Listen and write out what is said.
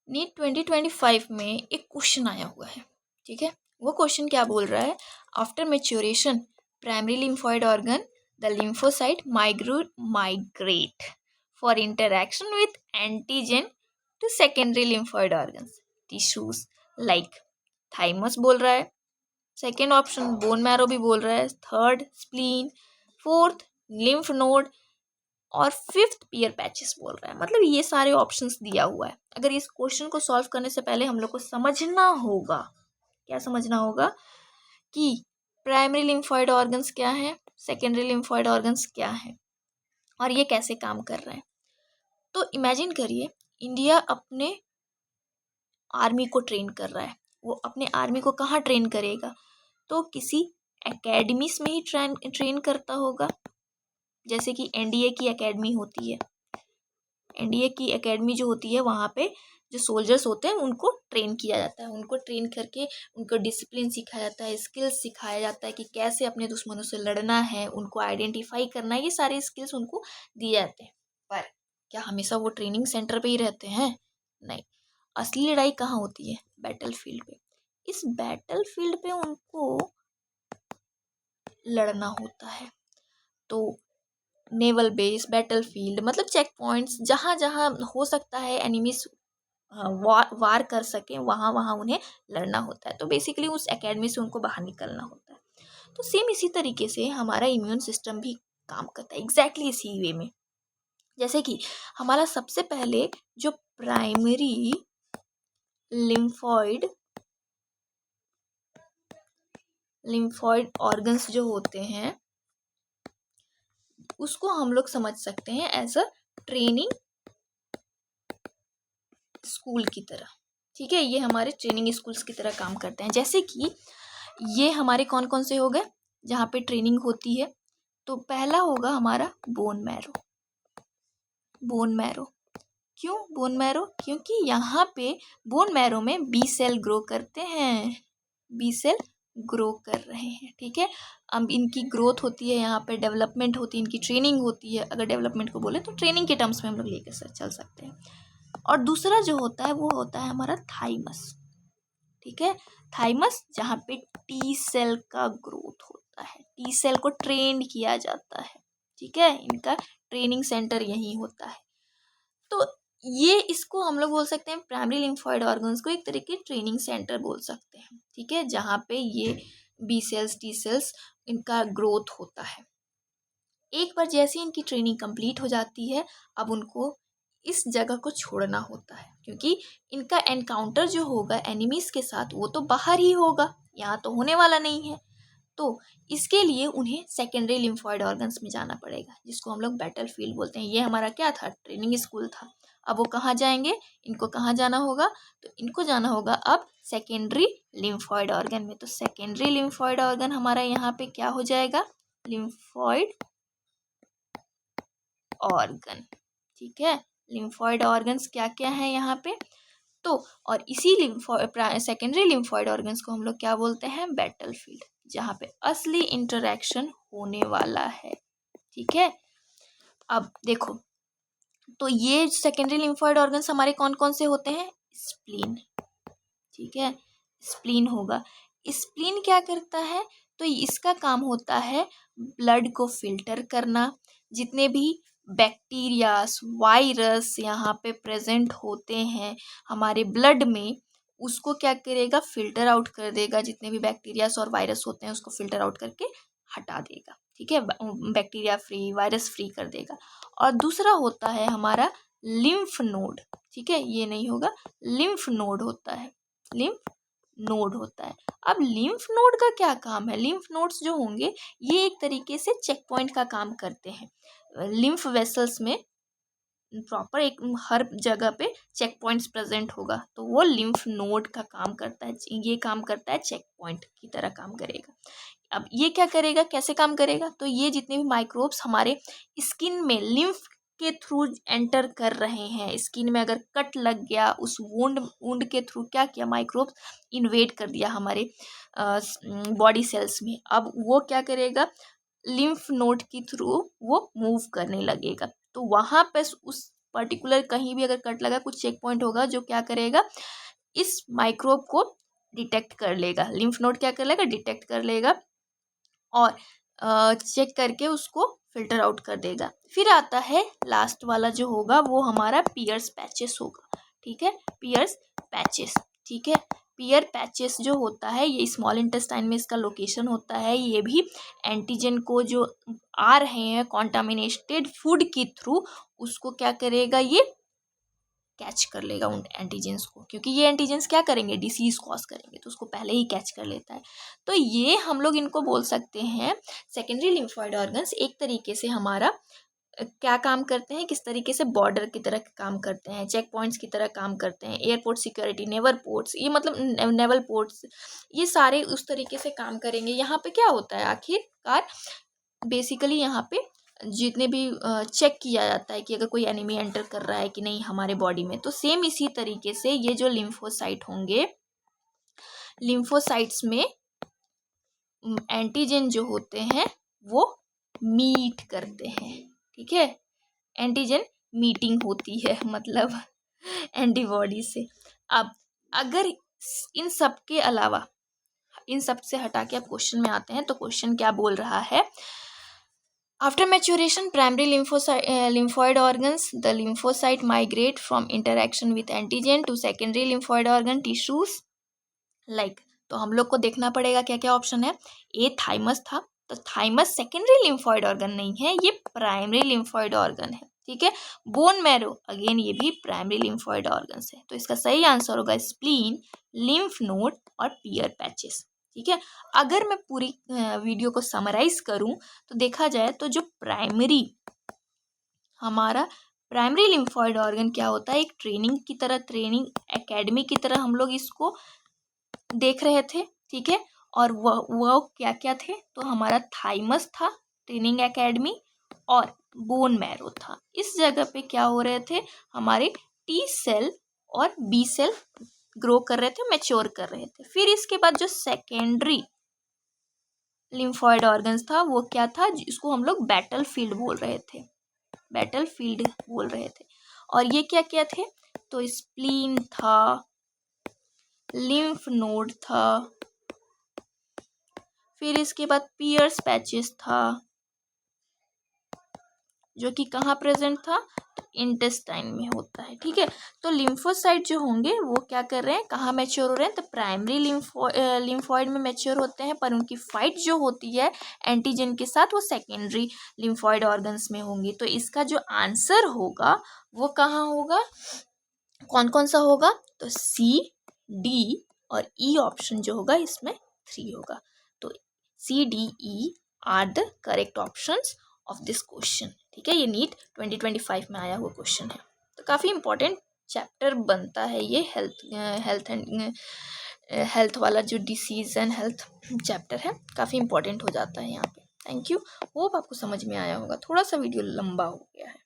NEET 2025 में एक question आया हुआ है, ठीक है। वो क्वेश्चन क्या बोल रहा है, after maturation primary lymphoid organ the lymphocyte migrate for interaction with antigen to secondary lymphoid organs tissues like thymus बोल रहा है, सेकेंड ऑप्शन बोन मैरो भी बोल रहा है, third spleen, fourth lymph node और फिफ्थ पियर पैचेस बोल रहा है। मतलब ये सारे ऑप्शंस दिया हुआ है। अगर इस क्वेश्चन को सॉल्व करने से पहले हम लोग को समझना होगा, क्या समझना होगा कि प्राइमरी लिम्फोइड ऑर्गन्स क्या है, सेकेंडरी लिम्फोइड ऑर्गन्स क्या है और ये कैसे काम कर रहे हैं। तो इमेजिन करिए, इंडिया अपने आर्मी को ट्रेन कर रहा है। वो अपने आर्मी को कहाँ ट्रेन करेगा, तो किसी एकेडमीज में ही ट्रेन करता होगा। जैसे कि एनडीए की एकेडमी होती है, एनडीए की एकेडमी जो होती है वहाँ पे जो सोल्जर्स होते हैं उनको ट्रेन किया जाता है। उनको ट्रेन करके उनको डिसिप्लिन सिखाया जाता है, स्किल्स सिखाया जाता है कि कैसे अपने दुश्मनों से लड़ना है, उनको आइडेंटिफाई करना है। ये सारे स्किल्स उनको दिए जाते हैं। पर क्या हमेशा वो ट्रेनिंग सेंटर पे ही रहते हैं? नहीं, असली लड़ाई कहाँ होती है? बैटल फील्ड पे। इस बैटल फील्ड पे उनको लड़ना होता है। तो नेवल बेस, बैटल फील्ड मतलब चेक पॉइंट्स, जहाँ जहाँ हो सकता है एनिमीज वार कर सकें, वहाँ वहाँ उन्हें लड़ना होता है। तो बेसिकली उस एकेडमी से उनको बाहर निकलना होता है। तो सेम इसी तरीके से हमारा इम्यून सिस्टम भी काम करता है, एग्जैक्टली इसी वे में। जैसे कि हमारा सबसे पहले जो प्राइमरी लिम्फॉइड ऑर्गन्स जो होते हैं उसको हम लोग समझ सकते हैं एज अ ट्रेनिंग स्कूल की तरह। ठीक है, ये हमारे ट्रेनिंग स्कूल्स की तरह काम करते हैं। जैसे कि ये हमारे कौन कौन से हो गए जहाँ पे ट्रेनिंग होती है। तो पहला होगा हमारा बोन मैरो। बोन मैरो क्यों बोन मैरो? क्योंकि यहाँ पे बोन मैरो में बी सेल ग्रो करते हैं, बी सेल ग्रो कर रहे हैं। ठीक है, अब इनकी ग्रोथ होती है, यहाँ पे डेवलपमेंट होती है, इनकी ट्रेनिंग होती है। अगर डेवलपमेंट को बोले तो ट्रेनिंग के टर्म्स में हम लोग लेकर चल सकते हैं। और दूसरा जो होता है वो होता है हमारा थाइमस। ठीक है, थाइमस जहाँ पे टी सेल का ग्रोथ होता है, टी सेल को ट्रेन किया जाता है। ठीक है, इनका ट्रेनिंग सेंटर यही होता है। तो ये इसको हम लोग बोल सकते हैं, प्राइमरी लिम्फोइड ऑर्गन्स को एक तरीके ट्रेनिंग सेंटर बोल सकते हैं। ठीक है, जहाँ पे ये बी सेल्स, टी सेल्स, इनका ग्रोथ होता है। एक बार जैसे इनकी ट्रेनिंग कंप्लीट हो जाती है, अब उनको इस जगह को छोड़ना होता है, क्योंकि इनका एनकाउंटर जो होगा एनिमीज के साथ वो तो बाहर ही होगा, यहाँ तो होने वाला नहीं है। तो इसके लिए उन्हें सेकेंडरी लिम्फोइड ऑर्गन्स में जाना पड़ेगा, जिसको हम लोग बैटल फील्ड बोलते हैं। ये हमारा क्या था? ट्रेनिंग स्कूल था। अब वो कहाँ जाएंगे? इनको कहाँ जाना होगा? तो इनको जाना होगा अब सेकेंडरी लिम्फोइड ऑर्गन में। तो सेकेंडरी लिम्फोइड ऑर्गन हमारा यहाँ पे क्या हो जाएगा? Lymphoid organ. ठीक है, लिम्फोइड ऑर्गन्स क्या क्या है यहाँ पे? तो और इसी सेकेंडरी लिम्फोइड ऑर्गन्स को हम लोग क्या बोलते हैं? बैटल फील्ड, जहाँ पे असली इंटरेक्शन होने वाला है। ठीक है, अब देखो, तो ये सेकेंडरी लिम्फोइड ऑर्गन्स हमारे कौन कौन से होते हैं? स्प्लीन। ठीक है, स्प्लीन होगा। स्प्लीन क्या करता है? तो इसका काम होता है ब्लड को फिल्टर करना। जितने भी बैक्टीरियास, वायरस यहाँ पे प्रेजेंट होते हैं हमारे ब्लड में, उसको क्या करेगा? फिल्टर आउट कर देगा। जितने भी बैक्टीरियास और वायरस होते हैं उसको फिल्टर आउट करके हटा देगा। ठीक है, बैक्टीरिया फ्री, वायरस फ्री कर देगा। और दूसरा होता है हमारा लिम्फ नोड। ठीक है, ये नहीं होगा, लिम्फ नोड होता है, लिम्फ नोड होता है। अब लिम्फ नोड का क्या काम है? लिम्फ नोड्स जो होंगे ये एक तरीके से चेक पॉइंट का काम करते हैं। लिम्फ वेसल्स में प्रॉपर एक हर जगह पे चेक पॉइंट्स प्रेजेंट होगा, तो वो लिम्फ नोड का काम करता है। ये काम करता है, चेक पॉइंट की तरह काम करेगा। अब ये क्या करेगा, कैसे काम करेगा? तो ये जितने भी माइक्रोब्स हमारे स्किन में लिम्फ के थ्रू एंटर कर रहे हैं, स्किन में अगर कट लग गया, उस वुंड के थ्रू क्या किया? माइक्रोब्स इन्वेड कर दिया हमारे बॉडी सेल्स में। अब वो क्या करेगा? लिम्फ नोड के थ्रू वो मूव करने लगेगा। तो वहाँ पे उस पर्टिकुलर कहीं भी अगर कट लगा, कुछ चेक पॉइंट होगा जो क्या करेगा, इस माइक्रोब को डिटेक्ट कर लेगा। लिम्फ नोड क्या कर लेगा, डिटेक्ट कर लेगा और चेक करके उसको फिल्टर आउट कर देगा। फिर आता है लास्ट वाला जो होगा वो हमारा पियर्स पैचेस होगा। ठीक है, पियर्स पैचेस। ठीक है, पियर पैचेस जो होता है ये स्मॉल इंटेस्टाइन में इसका लोकेशन होता है। ये भी एंटीजन को जो आ रहे हैं कॉन्टामिनेटेड फूड के थ्रू, उसको क्या करेगा, ये कैच कर लेगा उन एंटीजेंस को, क्योंकि ये एंटीजेंस क्या करेंगे, डिसीज कॉज करेंगे, तो उसको पहले ही कैच कर लेता है। तो ये हम लोग इनको बोल सकते हैं सेकेंडरी लिम्फोइड ऑर्गन्स। एक तरीके से हमारा क्या काम करते हैं, किस तरीके से बॉर्डर की तरह काम करते हैं, चेक पॉइंट्स की तरह काम करते हैं, एयरपोर्ट सिक्योरिटी, नेवल पोर्ट्स, ये मतलब नेवल पोर्ट्स, ये सारे उस तरीके से काम करेंगे। यहाँ पे क्या होता है आखिरकार, बेसिकली यहाँ पे जितने भी चेक किया जाता है कि अगर कोई एनिमी एंटर कर रहा है कि नहीं हमारे बॉडी में, तो सेम इसी तरीके से ये जो लिम्फोसाइट होंगे, लिम्फोसाइट्स में एंटीजन जो होते हैं वो मीट करते हैं। ठीक है, एंटीजन मीटिंग होती है मतलब एंटीबॉडी से। अब अगर इन सब के अलावा, इन सब से हटा के अब क्वेश्चन में आते हैं, तो क्वेश्चन क्या बोल रहा है, after maturation primary lymphoid organs, the lymphocyte migrate from interaction with antigen to secondary lymphoid organ tissues like। तो हम लोग को देखना पड़ेगा क्या क्या ऑप्शन है। ए थाइमस था, तो थाइमस सेकेंडरी लिम्फॉइड ऑर्गन नहीं है, ये प्राइमरी लिम्फॉइड ऑर्गन है। ठीक है, बोन मैरो अगेन ये भी प्राइमरी लिम्फॉइड ऑर्गन्स है, तो इसका सही आंसर होगा स्प्लीन, लिम्फ नोड और पियर पैचेस। ठीक है, अगर मैं पूरी वीडियो को समराइज करूं तो देखा जाए तो जो हमारा प्राइमरी लिम्फॉइड ऑर्गन क्या होता है, एक ट्रेनिंग की तरह, ट्रेनिंग एकेडमी की तरह हम लोग इसको देख रहे थे। ठीक है, और वह क्या क्या थे, तो हमारा थाइमस था ट्रेनिंग एकेडमी, और बोन मैरो था। इस जगह पे क्या हो रहे थे, हमारे टी सेल और बी सेल ग्रो कर रहे थे, मैच्योर कर रहे थे। फिर इसके बाद जो सेकेंडरी लिम्फॉइड ऑर्गन्स था वो क्या था, जिसको हम लोग बैटल फील्ड बोल रहे थे, बैटल फील्ड बोल रहे थे। और ये क्या क्या थे, तो स्प्लीन था, लिम्फ नोड था, फिर इसके बाद पियर्स पैचेस था जो कि कहाँ प्रेजेंट था, इंटेस्टाइन में होता है। ठीक है, तो लिम्फोसाइट जो होंगे वो क्या कर रहे हैं, कहाँ मैच्योर हो रहे हैं, तो प्राइमरी लिम्फॉइड में मैच्योर होते हैं, पर उनकी फाइट जो होती है एंटीजन के साथ वो सेकेंडरी लिम्फॉइड ऑर्गन्स में होंगी। तो इसका जो आंसर होगा वो कहाँ होगा, कौन कौन सा होगा, तो सी, डी और ई ऑप्शन जो होगा इसमें 3 होगा। तो C, D, E are the correct options of this question. ठीक है, ये नीट 2025 में आया हुआ क्वेश्चन है, तो काफ़ी इंपॉर्टेंट चैप्टर बनता है ये, हेल्थ वाला जो डिसीज़ एंड हेल्थ चैप्टर है, काफ़ी इंपॉर्टेंट हो जाता है यहाँ पे। थैंक यू, होप आपको समझ में आया होगा। थोड़ा सा वीडियो लंबा हो गया है।